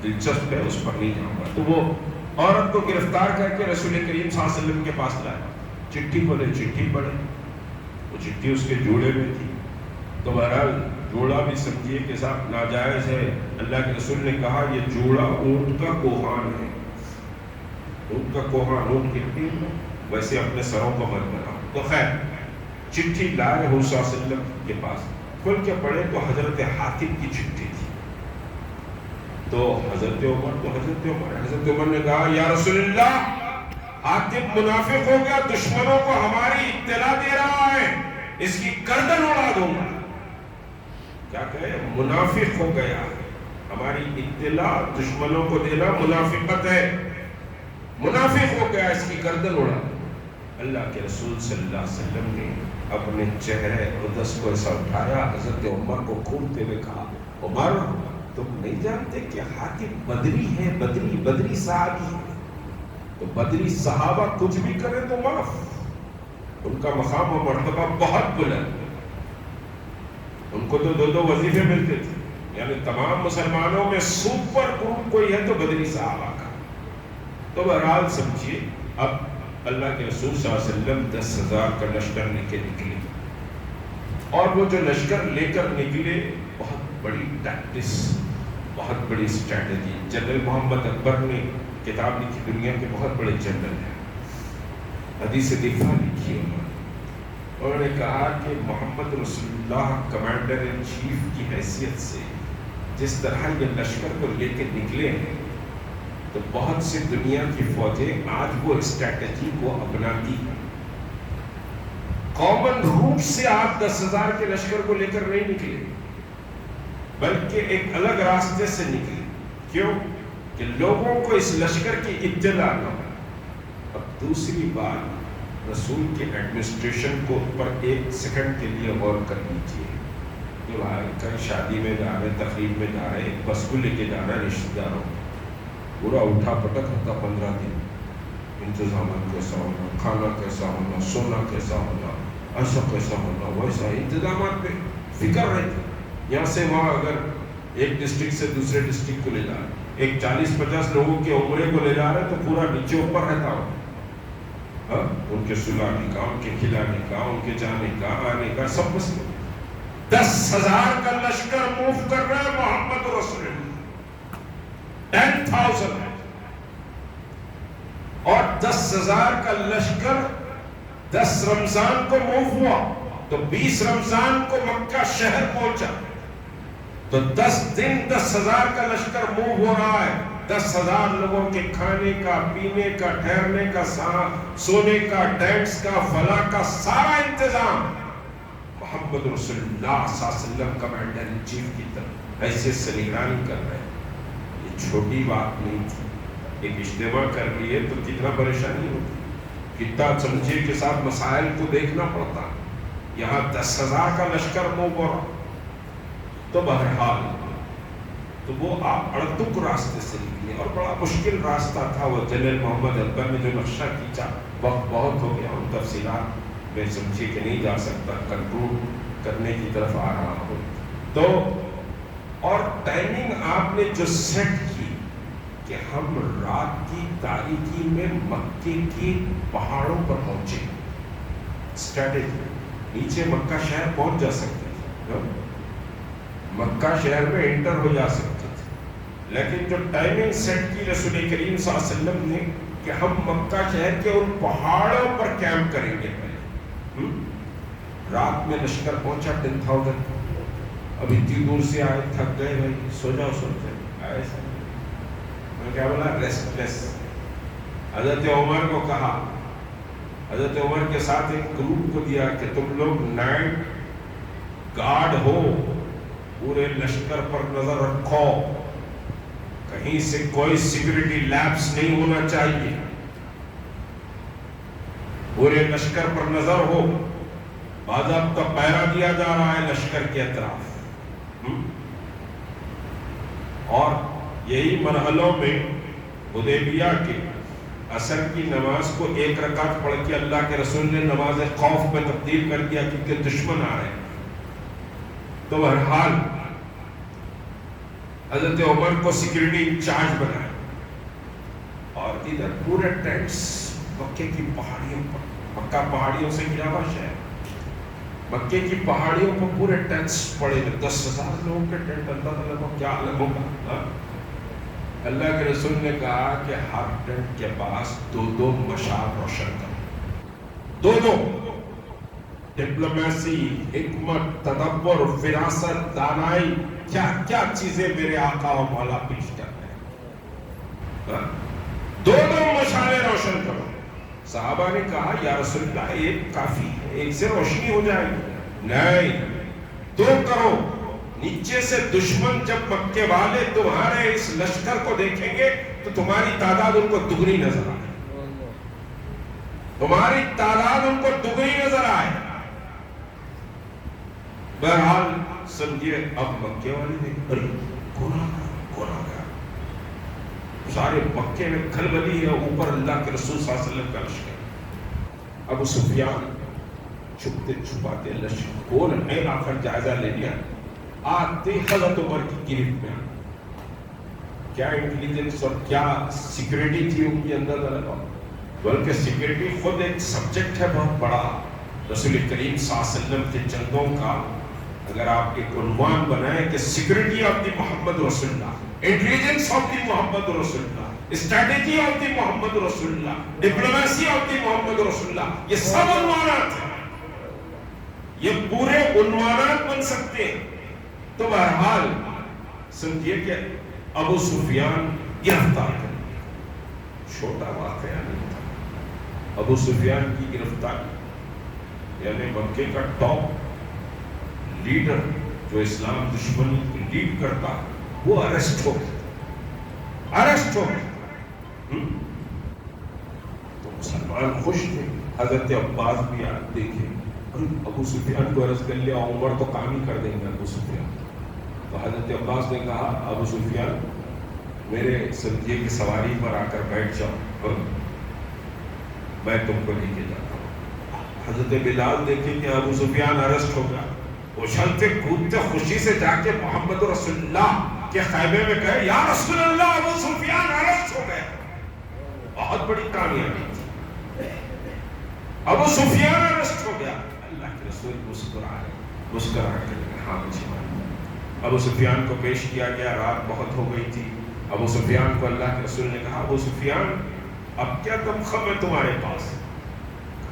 دلچسپ ہے، اس پر نہیں جاؤں گا۔ تو وہ عورت کو گرفتار کر کے رسول کریم صلی اللہ علیہ وسلم کے پاس لایا، چٹھی بولے، چٹھی پڑھے، وہ چٹھی اس کے جوڑے میں تھی۔ تو بہرحال جوڑا بھی سمجھیے کہ صاحب ناجائز ہے۔ اللہ کے رسول نے کہا یہ جوڑا اونٹ کا کوہان ہے، اونٹ کا کوہان، اونٹ گرتی ویسے اپنے سروں کو مت بناؤ۔ تو خیر چٹھی لائے حضور صلی اللہ علیہ وسلم کے پاس، کھول کے پڑھے تو حضرت حاتم کی چٹھی تھی۔ تو حضرت عمر نے کہا یا رسول اللہ، حاتم منافق ہو گیا، دشمنوں کو ہماری اطلاع دے رہا ہے، اس کی گردن اڑا دوں گا۔ کیا کہے؟ منافق ہو گیا، ہماری اطلاع دشمنوں کو دینا منافقت ہے، منافق ہو گیا، اس کی گردن اڑا۔ اللہ کے رسول صلی اللہ علیہ وسلم نے اپنے چہرے اقدس کو ایسا اٹھایا، حضرت عمر کو کھولتے ہوئے کہا عمر تم نہیں جانتے کہ حاتم بدری ہے، بدری صحابی ہے، تو بدری صحابہ کچھ بھی کرے تو معاف، ان کا مقام و مرتبہ بہت بلند، ان کو تو 2 وظیفے ملتے تھے، یعنی تمام مسلمانوں میں سپر گروپ کوئی ہے تو بدری صحابہ کا۔ تو بہرحال سمجھیے اب اللہ کے رسول صلی اللہ علیہ وسلم 10,000 کا لشکر لے کے نکلے، اور وہ جو لشکر لے کر نکلے بہت بڑی ٹیکٹس، بہت بڑی اسٹریٹجی۔ جنرل محمد اکبر نے کتاب لکھی، دنیا کے بہت بڑے جنرل ہیں، حدیث دفاع لکھی انہوں نے کہا کہ محمد رسول اللہ کمانڈر ان چیف کی حیثیت سے جس طرح یہ لشکر کو لے کے نکلے ہیں تو بہت سی دنیا کی فوجیں آج وہ اسٹریٹجی کو اپناتی ہیں۔ کامن روٹ سے آپ 10,000 کے لشکر کو لے کر نہیں نکلے، بلکہ ایک الگ راستے سے نکلے۔ کیوں؟ کہ لوگوں کو اس لشکر کی اطلاع نہ ہو۔ اب دوسری بات، رسول کے ایڈمنسٹریشن کو پر 1 سیکنڈ کے لیے غور کر لیجیے۔ جو کہیں شادی میں جا رہے، تقریب میں جا رہے، ایک بس کو لے کے جا رہا ہے رشتہ داروں، پورا اٹھا پٹک ہوتا 15 دن، انتظامات کیسا ہونا، کھانا کیسا ہونا، سونا کیسا ہونا، ایسا کیسا ہونا، ویسا، انتظامات پہ فکر رہتی۔ یہاں سے وہاں اگر ایک ڈسٹرکٹ سے دوسرے ڈسٹرکٹ کو لے جا رہے، ایک 40-50 لوگوں کے عمرے کو لے جا رہے تو پورا نیچے اوپر رہتا ہو، ان کے سلانے کا، ان کے کھلانے کا، ان کے جانے کا، آنے کا، سب مسئلہ۔ 10,000 کا لشکر موو کر رہا ہے محمد رسول اللہ، 10,000 ہے، اور 10,000 کا لشکر 10 رمضان کو موو ہوا تو 20 رمضان کو مکہ شہر پہنچا، تو 10 دن 10,000 کا لشکر موو ہو رہا ہے، 10,000 لوگوں کے کھانے کا، پینے کا، ٹھہرنے کا، سونے کا، ٹینٹس کا، فلاح کا سارا انتظام محمد رسول اللہ صلی اللہ علیہ وسلم کمانڈر ان چیف کی طرف حیثیت سے نگرانی کر رہے ہیں۔ یہ چھوٹی بات نہیں تھی، ایک اجتماع کر لیے تو کتنا پریشانی ہوتی، کتنا سمجھے کے ساتھ مسائل کو دیکھنا پڑتا، یہاں 10,000 کا لشکر موو ہو رہا۔ تو بہرحال تو وہ آپ اڑتک راستے سے نکلے، اور بڑا مشکل راستہ تھا وہ۔ جنرل محمد اکبر نے جو نقشہ کھینچا، وقت بہت ہو گیا، ان تفصیلات میں سمجھے کہ نہیں جا سکتا، کنٹرول کرنے کی طرف آ رہا ہوں تو، اور ٹائمنگ آپ نے جو سیٹ کی کہ ہم رات کی تاریکی میں مکے کے پہاڑوں پر پہنچے، اسٹریٹجی، نیچے مکہ شہر پہنچ جا سکتے تھے، مکہ شہر میں انٹر ہو جا سکتے تھے، لیکن جو ٹائمنگ سیٹ کی رسول کریم صلی اللہ علیہ وسلم نے کہ ہم مکہ شہر کے ان پہاڑوں پر کیمپ کریں گے پہلے۔ رات میں لشکر پہنچا 10,000، اب اتنی دور سے آئے، تھک گئے، بھائی سو جاؤ ایسا، میں کیا بولا، ریسٹلیس۔ حضرت عمر کو کہا، حضرت عمر کے ساتھ ایک گروپ کو دیا کہ تم لوگ نائٹ گارڈ ہو، پورے لشکر پر نظر رکھو، کہیں سے کوئی سیکورٹی لیپس نہیں ہونا چاہیے، پورے لشکر پر نظر ہو، باضابطہ پہرا دیا جا رہا ہے لشکر کے اطراف۔ اور یہی مرحلوں میں حدیبیہ کے عصر کی نماز کو 1 رکعت پڑھ کے اللہ کے رسول نے نماز خوف میں تبدیل کر دیا کیونکہ دشمن آ رہے ہیں۔ تو بہرحال حضرت عمر کو سیکورٹی انچارج بنایا، اور ادھر پورے ٹینٹس مکے کی پہاڑیوں پر، مکہ پہاڑیوں سے گھرا ہوا شہر، مکے کی پہاڑیوں پر پورے ٹینٹس پڑے ہوئے، 10,000 لوگوں کے ٹینٹ، اللہ تعالیٰ کو کیا عالم ہوگا۔ اللہ کے رسول نے کہا کہ ہر ٹینٹ کے پاس 2 مشال روشن کرو، 2 ڈپلومیسی، حکمت، تدبر، فراست، دانائی، کیا کیا چیزیں میرے آقا و مولا پیش کر رہے ہیں، 2 مشالیں روشن کرو۔ صحابہ نے کہا یا رسول اللہ ایک کافی ہے، ایک سے روشنی ہو جائے گی، نہیں 2 کرو۔ نیچے سے دشمن جب مکے والے تمہارے اس لشکر کو دیکھیں گے تو تمہاری تعداد ان کو دگنی نظر آئے، تمہاری تعداد ان کو دگنی نظر آئے۔ بہرحال سمجھیے اب مکے والے دیکھ کون آ گیا، سارے مکے میں کھلبلی ہے، اوپر اللہ کے رسول صلی اللہ علیہ وسلم کا لشکر۔ ابو سفیان چھپتے چھپاتے لشکر کون ہے آ کر جائزہ لے لیا، آتے حضرت عمر کی گرفت میں، کیا انٹیلیجنس اور کیا سیکیورٹی تھی ان کے اندر، بلکہ سیکیورٹی خود ایک سبجیکٹ ہے بہت بڑا رسول کریم صلی اللہ علیہ وسلم کے جنگوں کا۔ اگر آپ ایک عنوان بنائیں کہ سیکیورٹی آف دی محمد رسول اللہ، انٹیلیجنس آف دی محمد رسول اللہ، اسٹریٹجی آف دی محمد رسول اللہ، ڈپلومیسی آف دی محمد رسول اللہ، یہ سب عنوانات ہیں، یہ پورے عنوانات بن سکتے ہیں۔ تو بہرحال سمجھیے کہ ابو سفیان گرفتار کر لیا، چھوٹا واقعہ نہیں تھا۔ ابو سفیان کی گرفتاری یعنی مکے کا ٹاپ لیڈر جو اسلام دشمنی کو لیڈ کرتا وہ اریسٹ ہو گیا، تو مسلمان خوش تھے۔ حضرت عباس بھی آپ دیکھیں ابو سفیان کو اریسٹ کر لیا، عمر تو کام ہی کر دیں گے ابو سفیان۔ تو حضرت عباس نے کہا ابو سفیان میرے سمجھیے کی سواری پر آ کر بیٹھ جاؤ، میں تم کو لے کے جاتا ہوں۔ حضرت بلال دیکھیں کہ ابو سفیان اریسٹ ہو گیا، اچھلتے کودتے خوشی سے جا کے محمد رسول اللہ کے خیمے میں کہے یا رسول اللہ ابو سفیان اریسٹ ہو گئے۔ بہت بڑی کامیابی تھی، ابو سفیان اریسٹ ہو گیا۔ اللہ کے رسول مسکرا کے ہاں مجھے معلوم۔ ابو سفیان کو پیش کیا گیا، رات بہت ہو گئی تھی۔ ابو سفیان کو اللہ کے رسول نے کہا ابو سفیان اب کیا دمخم ہے تمہارے پاس،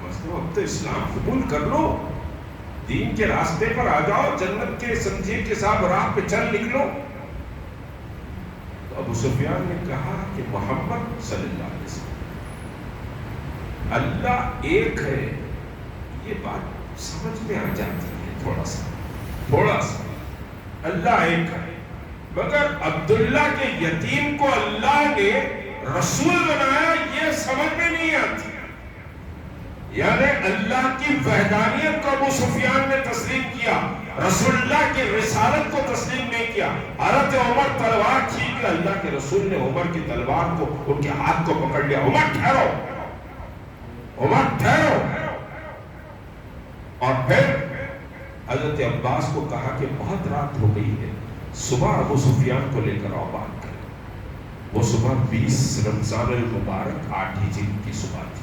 اب تو اسلام قبول کر لو، دین کے راستے پر آ جاؤ، جنت کے سمجھے کے ساتھ راہ پہ چل نکلو۔ تو ابو سفیان نے کہا کہ محمد صلی اللہ علیہ وسلم اللہ ایک ہے، یہ بات سمجھ میں آ جاتی ہے تھوڑا سا اللہ ایک ہے، مگر عبداللہ کے یتیم کو اللہ نے رسول بنایا یہ سمجھ میں نہیں آتی۔ یعنی اللہ کی وحدانیت کو ابو سفیان نے تسلیم کیا، رسول اللہ کی رسالت کو تسلیم نہیں کیا۔ حضرت عمر تلوار کھینچ کر اللہ کے رسول نے عمر کی تلوار کو ان کے ہاتھ کو پکڑ لیا، عمر ٹھہرو، عمر ٹھہرو۔ اور پھر حضرت عباس کو کہا کہ بہت رات ہو گئی ہے، صبح ابو سفیان کو لے کر آؤ بات کریں۔ وہ صبح 20 رمضان المبارک 8 ہجری کی صبح تھی۔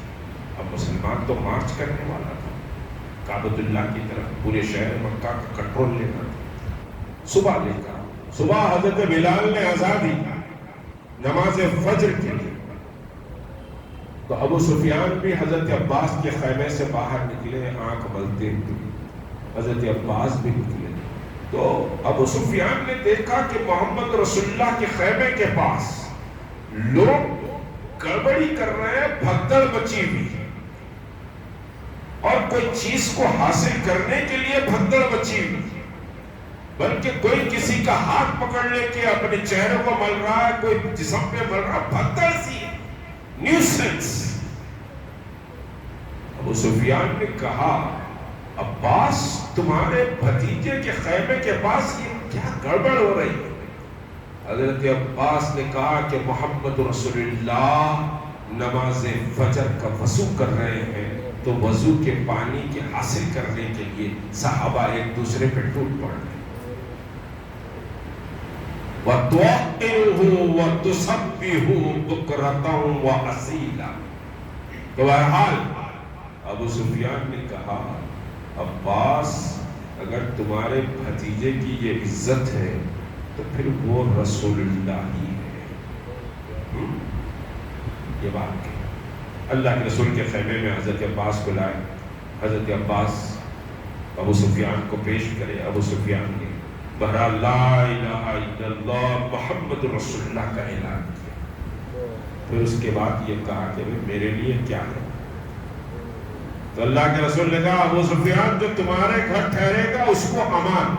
اب مسلمان تو مارچ کرنے والا تھا کعبۃ اللہ کی طرف، پورے شہر مکہ کا کنٹرول لینا تھا۔ صبح لے کر آؤ۔ صبح حضرت بلال نے اذان دی نماز فجر کے لیے، تو ابو سفیان بھی حضرت عباس کے خیمے سے باہر نکلے، آنکھ ملتے ہوئے حضرت عباس بھی نکلے۔ تو ابو سفیان نے دیکھا کہ محمد رسول اللہ کے خیمے کے پاس لوگ گڑبڑی کر رہے ہیں، بھگدڑ مچی ہوئی ہے، اور کوئی چیز کو حاصل کرنے کے لیے بھگدڑ مچی ہوئی ہے، بلکہ کوئی کسی کا ہاتھ پکڑ لے کے اپنے چہرے کو مل رہا ہے، کوئی جسم پہ مل رہا ہے، بھگدڑ سی ہے، نیوسنس۔ ابو سفیان نے کہا عباس تمہارے بھتیجے کے خیمے کے پاس یہ کیا گڑبڑ ہو رہی ہے؟ حضرت عباس نے کہا کہ محمد رسول اللہ نماز فجر کا وضو کر رہے ہیں، تو وضو کے پانی کے حاصل کرنے کے لیے صحابہ ایک دوسرے پہ ٹوٹ پڑ گئے۔ وَتُوَقِّرُهُ وَتُسَبِّحُهُ بُكْرَةً وَأَصِيلًا۔ تو بہرحال ابو سفیان نے کہا عباس اگر تمہارے بھتیجے کی یہ عزت ہے تو پھر وہ رسول اللہ ہی ہے۔ یہ بات کہ اللہ کے رسول کے خیمے میں حضرت عباس کو لائے، حضرت عباس ابو سفیان کو پیش کرے، ابو سفیان نے بہرحال لا الہ الا اللہ محمد رسول اللہ کا اعلان کیا۔ پھر اس کے بعد یہ کہا کہ میرے لیے کیا ہے؟ تو اللہ کے رسول نے کہا ابو سفیان جو تمہارے گھر ٹھہرے گا اس کو امان۔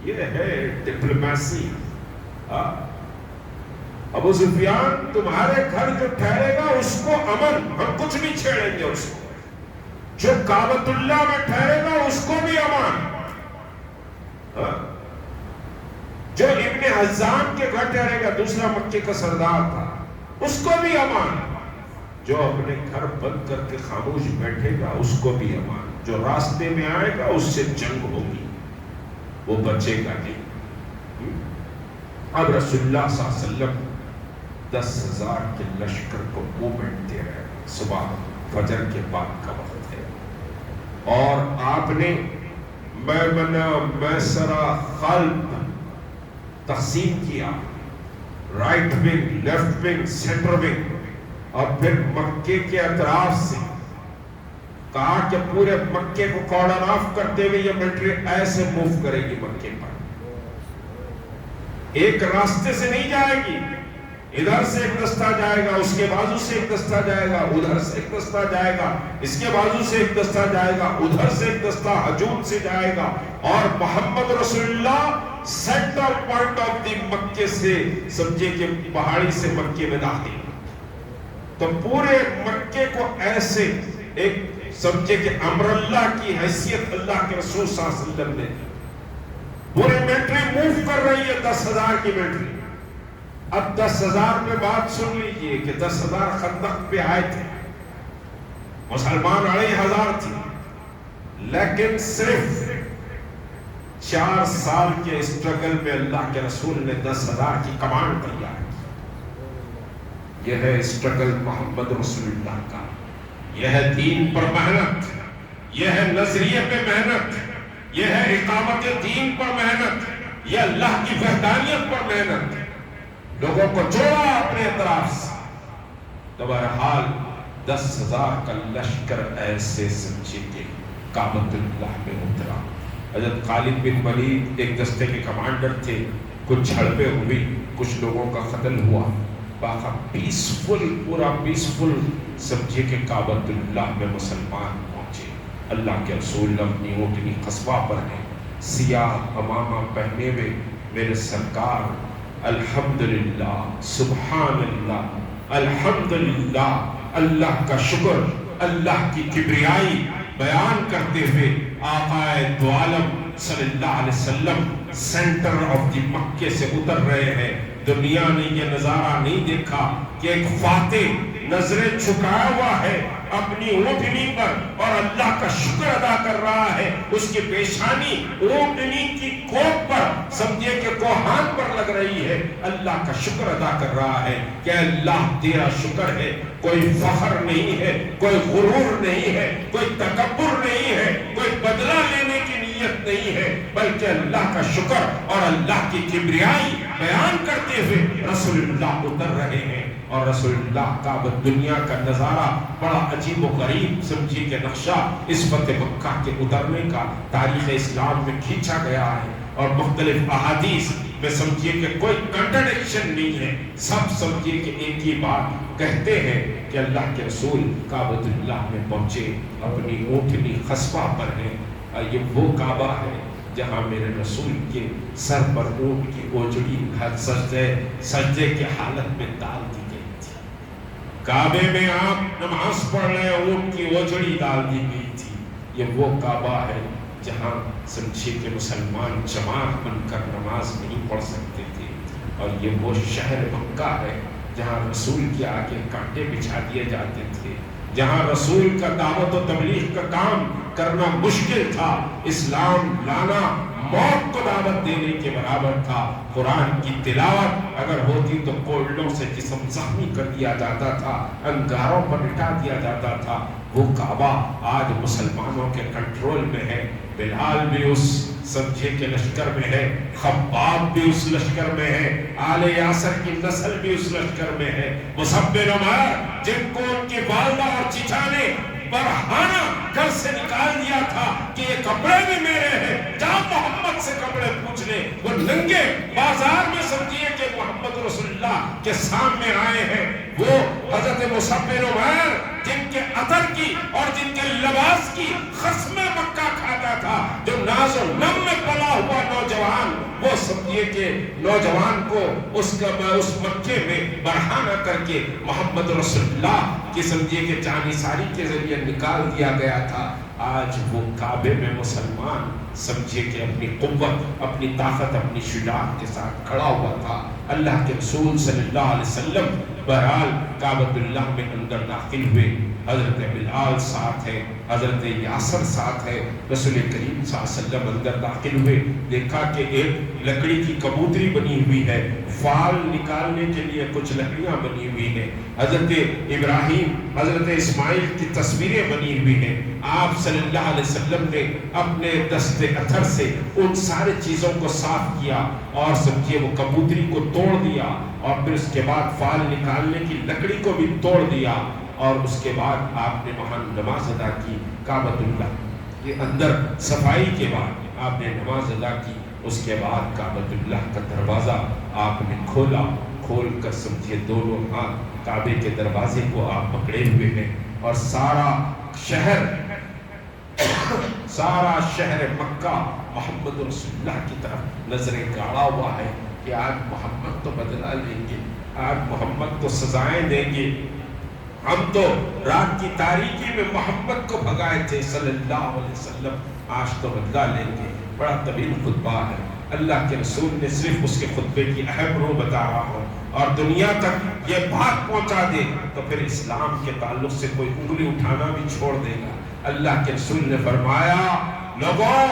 یہ ہے ڈپلومیسی۔ ابو سفیان تمہارے گھر جو ٹھہرے گا اس کو امن، ہم کچھ نہیں چھیڑیں گے اس کو۔ جو کعبۃ اللہ میں ٹھہرے گا اس کو بھی امان۔ جو ابن حزام کے گھر ٹھہرے گا، دوسرا مکے کا سردار تھا، اس کو بھی امان۔ جو اپنے گھر بند کر کے خاموش بیٹھے گا اس کو بھی امان۔ جو راستے میں آئے گا اس سے جنگ ہوگی، وہ بچے گا نہیں۔ اب رسول اللہ صلی اللہ علیہ وسلم 10,000 کے لشکر کو موومنٹ دے رہے ہیں۔ صبح فجر کے بعد کا وقت ہے اور آپ نے میمنہ میسرہ خلف تقسیم کیا، right wing, left wing, centre wing, اور پھر مکے کے اطراف سے کہا کہ پورے مکے کو کارڈن آف کرتے ہوئے یہ ملٹری ایسے موو کرے گی مکے پر، ایک راستے سے نہیں جائے گی، ادھر سے ایک دستہ جائے گا، اس کے بازو سے ایک دستہ جائے گا، ادھر سے ایک دستہ جائے گا، اس کے بازو سے ایک دستہ جائے گا، ادھر سے ایک دستہ ہجوم سے جائے گا، اور محمد رسول اللہ سینٹر پوائنٹ آف دی مکے سے سمجھے کہ پہاڑی سے مکے میں داخل۔ تو پورے مکے کو ایسے ایک سمجھے کہ امر اللہ کی حیثیت اللہ کے رسول صلی اللہ علیہ وسلم نے، پورے ملٹری موو کر رہی ہے، 10,000 کی ملٹری۔ اب 10,000 میں بات سن لیجئے کہ 10,000 خندق پہ آئے تھے، مسلمان 2,500 تھے، لیکن صرف 4 سال کے اسٹرگل میں اللہ کے رسول نے 10,000 کی کمانڈ تیار کی۔ یہ ہے اسٹرگل محمد رسول اللہ کا، یہ ہے دین پر محنت، یہ ہے نظریے پہ محنت، یہ ہے اقامت دین پر محنت، یہ اللہ کی وحدانیت پر محنت، لوگوں کو جوڑا اپنے اطراف سے۔ تو بہرحال 10,000 کا لشکر ایسے سمجھے کہ کعبۃ اللہ میں اترا۔ حضرت خالد بن ولید ایک دستے کے کمانڈر تھے، کچھ جھڑپیں ہوئی، کچھ لوگوں کا قتل ہوا، باقی پیسفل، پورا پیسفل سمجھے کہ کعبۃ اللہ میں مسلمان پہنچے۔ اللہ کے رسول اپنی اونٹنی قصبہ پر ہیں، سیاہ امامہ پہنے ہوئے، میرے سرکار الحمدللہ، سبحان اللہ، الحمدللہ، اللہ کا شکر، اللہ کی کبریائی بیان کرتے ہوئے آقا دو عالم صلی اللہ علیہ وسلم سینٹر آف دی مکے سے اتر رہے ہیں۔ دنیا نے یہ نظارہ نہیں دیکھا کہ ایک فاتح نظریں جھکایا ہوا ہے اپنی اونٹنی پر اور اللہ کا شکر ادا کر رہا ہے، اس کی پیشانی اونٹنی کی کوپ پر سمجھے کہ کوہان پر لگ رہی ہے، اللہ کا شکر ادا کر رہا ہے کہ اللہ تیرا شکر ہے، کوئی فخر نہیں ہے، کوئی غرور نہیں ہے، کوئی تکبر نہیں ہے، کوئی بدلہ لینے کی نیت نہیں ہے، بلکہ اللہ کا شکر اور اللہ کی کبریائی بیان کرتے ہوئے رسول اللہ اتر رہے ہیں۔ اور رسول اللہ کا دنیا کا نظارہ بڑا عجیب و غریب سمجھے کہ نقشہ اس فتح مکہ کے اترنے کا تاریخ اسلام میں کھینچا گیا ہے، اور مختلف احادیث میں سمجھیے کہ کوئی کنٹرڈکشن نہیں ہے، سب سمجھیے کہ ایک ہی بات کہتے ہیں کہ اللہ کے رسول کعبۃ اللہ میں پہنچے، اپنی اونٹنی خصبہ پر ہیں، اور یہ وہ کعبہ ہے جہاں میرے رسول کے سر پر اونٹ کی اوجڑی سجدے کی حالت میں ڈال دی گئی تھی۔ کعبے میں آپ نماز پڑھ رہے، اونٹ کی اوجڑی ڈال دی گئی تھی۔ یہ وہ کعبہ ہے جہاں سمجھے کہ مسلمان جماعت بن کر نماز نہیں پڑھ سکتے تھے، اور یہ وہ شہر مکہ ہے جہاں رسول کے آگے کانٹے بچھا دیے جاتے تھے، جہاں رسول کا دعوت و تبلیغ کا کام کرنا مشکل تھا، اسلام لانا موت کو دعوت دینے کے برابر تھا۔ قرآن کی تلاوت اگر ہوتی تو کوئلوں سے جسم زخمی کر دیا جاتا تھا، انگاروں پر لٹا دیا جاتا تھا۔ وہ کعبہ آج مسلمانوں کے کنٹرول میں ہے۔ بلال بھی اس سمجھے کے لشکر میں ہے، خباب بھی اس لشکر میں ہے، آل یاسر کی نسل بھی اس لشکر میں ہے۔ مصعب بن عمیر جن کو ان کی والدہ اور چچا نے برہانہ گھر سے نکال دیا تھا کہ یہ کپڑے بھی میرے ہیں، جا محمد سے کپڑے پوچھ لے، وہ ننگے بازار میں سمجھیے کہ محمد رسول اللہ کے سامنے آئے ہیں۔ وہ حضرت مصعب بن عمیر جن کے عطر کی اور جن کے لباس کی خصم مکہ کھاتا تھا، جو ناز و نم میں پلا ہوا نوجوان، وہ سمجھیے کہ نوجوان کو اس مکے میں برہانہ کر کے محمد رسول اللہ کی سمجھیے کہ جانثاری کے ذریعے نکال دیا گیا تھا۔ آج وہ کعبے میں مسلمان سمجھے کہ اپنی قوت، اپنی طاقت، اپنی شجاعت کے ساتھ کھڑا ہوا تھا۔ اللہ کے رسول صلی اللہ علیہ وسلم بہرحال کعبۃ اللہ میں اندر داخل ہوئے۔ حضرت بلال ساتھ ہے، حضرت یاسر ساتھ ہے، رسول کریم صلی اللہ علیہ وسلم اندر داخل ہوئے۔ دیکھا کہ ایک لکڑی کی کبوتری بنی ہوئی ہے، فال نکالنے کے لیے کچھ لکڑیاں بنی ہوئی ہیں، حضرت ابراہیم، حضرت اسماعیل کی تصویریں بنی ہوئی ہیں۔ آپ صلی اللہ علیہ وسلم نے اپنے دست اتھر سے ان سارے چیزوں کو صاف کیا اور سمجھیے وہ کبوتری کو توڑ دیا، اور پھر اس کے بعد فال نکالنے کی لکڑی کو بھی توڑ دیا، اور اس کے بعد آپ نے وہاں نماز ادا کی۔ کعبۃ اللہ کے اندر صفائی کے بعد آپ نے نماز ادا کی۔ اس کے بعد کعبۃ اللہ کا دروازہ آپ نے کھولا، کھول کر سمجھیے دونوں ہاتھ کعبے کے دروازے کو آپ پکڑے ہوئے ہیں، اور سارا شہر مکہ محمد رسول اللہ کی طرف نظریں گاڑا ہوا ہے کہ آج محمد تو بدلہ لیں گے، آج محمد تو سزائیں دیں گے۔ ہم تو رات کی تاریکی میں محمد کو بھگائے تھے صلی اللہ علیہ وسلم، آج تو بدلہ لیں گے۔ بڑا طویل خطبہ ہے، اللہ کے رسول نے صرف اس کے خطبے کی اہم رو بتا رہا ہوں، اور دنیا تک یہ بات پہنچا دے تو پھر اسلام کے تعلق سے کوئی انگلی اٹھانا بھی چھوڑ دے گا۔ اللہ کے رسول نے فرمایا، لوگوں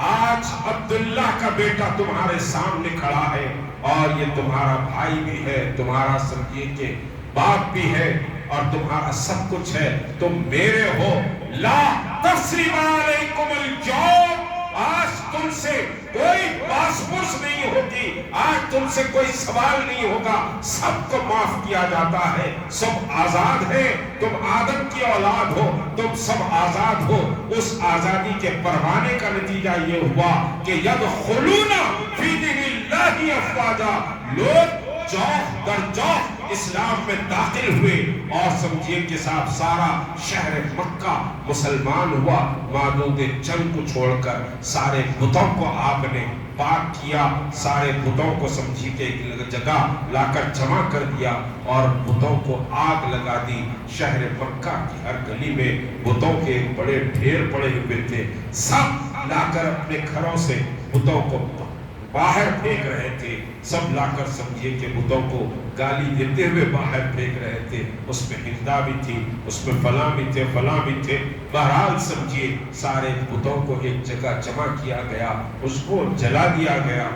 آج عبداللہ کا بیٹا تمہارے سامنے کھڑا ہے، اور یہ تمہارا بھائی بھی ہے، تمہارا سمجھیے کہ باپ بھی ہے، اور تمہارا سب کچھ ہے، تم میرے ہو۔ لا تثریب علیکم الجوع، آج تم سے کوئی باس پرس نہیں ہوگی، آج تم سے کوئی سوال نہیں ہوگا، سب کو معاف کیا جاتا ہے، سب آزاد ہیں، تم آدم کی اولاد ہو، تم سب آزاد ہو۔ اس آزادی کے پروانے کا نتیجہ یہ ہوا کہ یدخلون فی دین اللہ افواجا، لوگ جوف در جوف اسلام میں داخل ہوئے، اور سمجھیے کہ صاحب سارا شہر مکہ مسلمان ہوا۔ معدود چند کو چھوڑ کر سارے بتوں کو آپ نے پاک کیا، سارے بتوں کو سمجھیے کہ ایک جگہ لا کر جمع کر دیا، اور بتوں کو آگ لگا دی۔ شہر مکہ کی ہر گلی میں بتوں کے بڑے ڈھیر پڑے ہوئے تھے، سب لا کر اپنے گھروں سے بتوں کو باہر پھینک رہے تھے، سب لا کر سمجھیے کہ بتوں کو گالی دیتے ہوئے باہر پھینک رہے تھے۔ اس میں ہندا بھی تھی، اس میں فلاں بھی تھے، فلاں بھی تھے، بہرحال سمجھیے سارے بتوں کو ایک جگہ جمع کیا گیا، اس کو جلا دیا گیا۔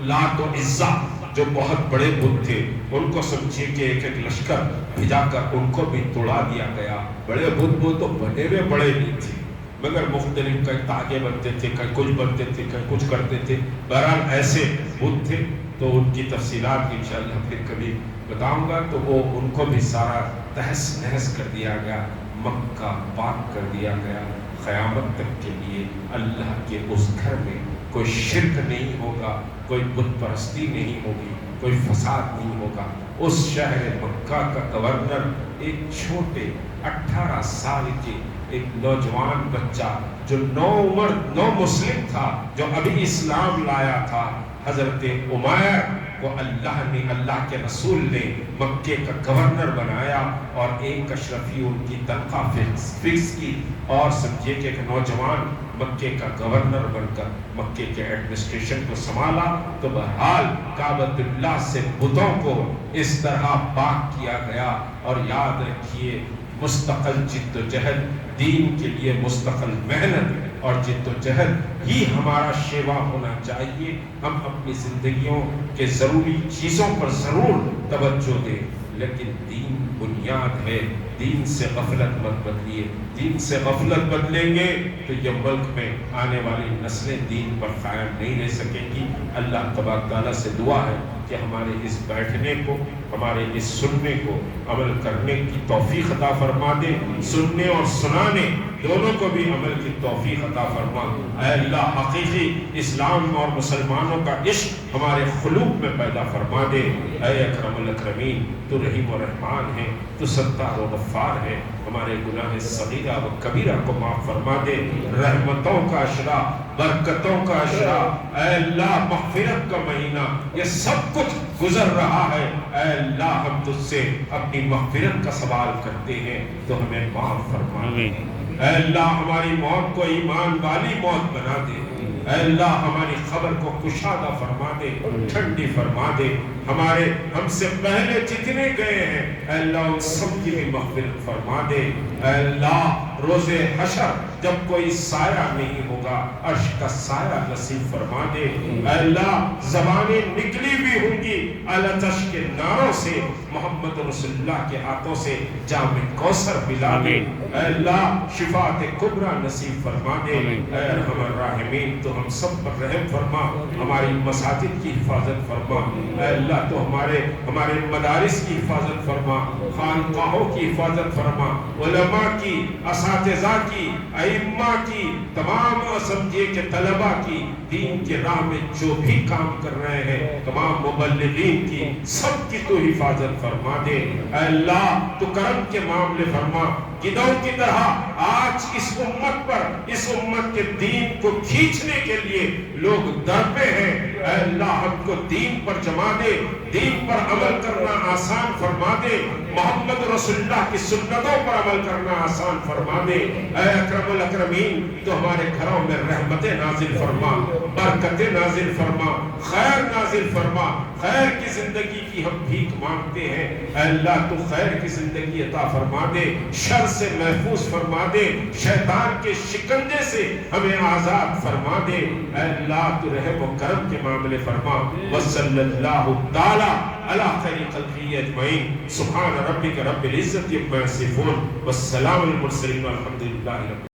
لات و عزا جو بہت بڑے بت تھے، ان کو سمجھیے کہ ایک ایک لشکر بھیجا کر ان کو بھی توڑا دیا گیا۔ بڑے بت وہ تو بنے ہوئے بڑے نہیں تھے، مگر مختلف کئی تاجے بنتے تھے، کئی کچھ بنتے تھے، کئی کچھ کرتے تھے، بہرحال ایسے بت تھے۔ تو ان کی تفصیلات انشاءاللہ پھر کبھی بتاؤں گا۔ تو وہ ان کو بھی سارا تہس نہس کر دیا گیا، مکہ پاک کر دیا گیا۔ قیامت تک کے لیے اللہ کے اس گھر میں کوئی شرک نہیں ہوگا، کوئی بت پرستی نہیں ہوگی، کوئی فساد نہیں ہوگا۔ اس شہر مکہ کا گورنر ایک چھوٹے 18 سال کے ایک نوجوان بچہ جو نو مسلم تھا، جو ابھی اسلام لایا تھا، حضرت عمیر کو اللہ کے رسول نے مکے کا گورنر بنایا، اور ایک اشرفی ان کی تنخواہ فکس کی، اور سمجھے کہ ایک نوجوان مکے کا گورنر بن کر مکے کے ایڈمنسٹریشن کو سنبھالا۔ تو بہرحال کعبۃ اللہ سے بتوں کو اس طرح پاک کیا گیا۔ اور یاد رکھیے، مستقل جد و جہد، دین کے لیے مستقل محنت، اور جد و جہد ہی ہمارا شیوا ہونا چاہیے. ہم اپنی زندگیوں کے ضروری چیزوں پر ضرور توجہ دیں، لیکن دین بنیاد ہے. دین سے غفلت مت بدلیے. دین سے غفلت بدلیں گے تو یہ ملک میں آنے والی نسلیں دین پر قائم نہیں رہ سکیں گی. اللہ تبارک تعالیٰ سے دعا ہے کہ ہمارے اس بیٹھنے کو، ہمارے اس سننے کو عمل کرنے کی توفیق عطا فرما دے. سننے اور سنانے دونوں کو بھی عمل کی توفیق عطا فرما. اے اللہ حقیقی اسلام اور مسلمانوں کا عشق ہمارے قلوب میں پیدا فرما دے. اے اکرم الاکرمین، تو رحیم و رحمان ہے، تو ستار و غفار ہے. ہمارے گناہ صغیرہ و کبیرہ کو معاف فرما دے. رحمتوں کا عشرہ، برکتوں کا عشرہ، اے اللہ مغفرت کا مہینہ، یہ سب کچھ گزر رہا ہے. اے اللہ ہم تجھ سے اپنی مغفرت کا سوال کرتے ہیں تو ہمیں معاف فرما دے. اے اللہ ہماری موت کو ایمان والی موت بنا دے. اے اللہ ہماری خبر کو کشادہ فرما دے، ٹھنڈی فرما دے. ہم سے پہلے جتنے گئے ہیں اے اللہ ان سب کی بھی مغفرت فرما دے. اے اللہ روز حشر جب کوئی سایہ نہیں ہوگا، عرش کا سایہ نصیب فرما دے. اے اللہ زبانیں نکلی بھی ہوں گی العطش کے ناروں سے، محمد رسول اللہ کے ہاتھوں سے جام کوثر پلا دے. اے اللہ شفاعت کبریٰ نصیب فرما دے. اے ارحم الراحمین تو ہم سب پر رحم فرما. ہماری مساجد کی حفاظت فرما. اے اللہ تو ہمارے مدارس کی حفاظت فرما، خانقاہوں کی حفاظت فرما، علماء کی، اساتذہ کی، ائمہ کی، تمام اساتذہ کے طلبہ کی، دین کے راہ میں جو بھی کام کر رہے ہیں تمام مبلغین کی، سب کی تو حفاظت فرما دے. اے اللہ تو کرم کے معاملے فرما. گدھوں کی طرح آج اس امت پر، اس امت کے دین کو کھینچنے کے لیے لوگ درپے ہیں. اے اللہ ہم کو دین پر جما دے، دین پر عمل کرنا آسان فرما دے. محمد رسول اللہ کی سنتوں پر عمل کرنا آسان فرما دے. اے اکرم الاکرمین تو ہمارے گھروں میں رحمتیں نازل فرما، برکتیں نازل فرما، خیر نازل فرما. خیر کی زندگی کی ہم بھیک مانگتے ہیں. اے اللہ تو خیر کی زندگی عطا فرما دے، شر سے محفوظ فرما دے، شیطان کے شکنجے سے ہمیں آزاد فرما دے. اے اللہ تو رحم و کرم کے معاملے فرما. وصلی اللہ تعالی علی خیر خلقہ اجمعین. سبحان ربک رب العزت عما یصفون والسلام علی المرسلین والحمد للہ رب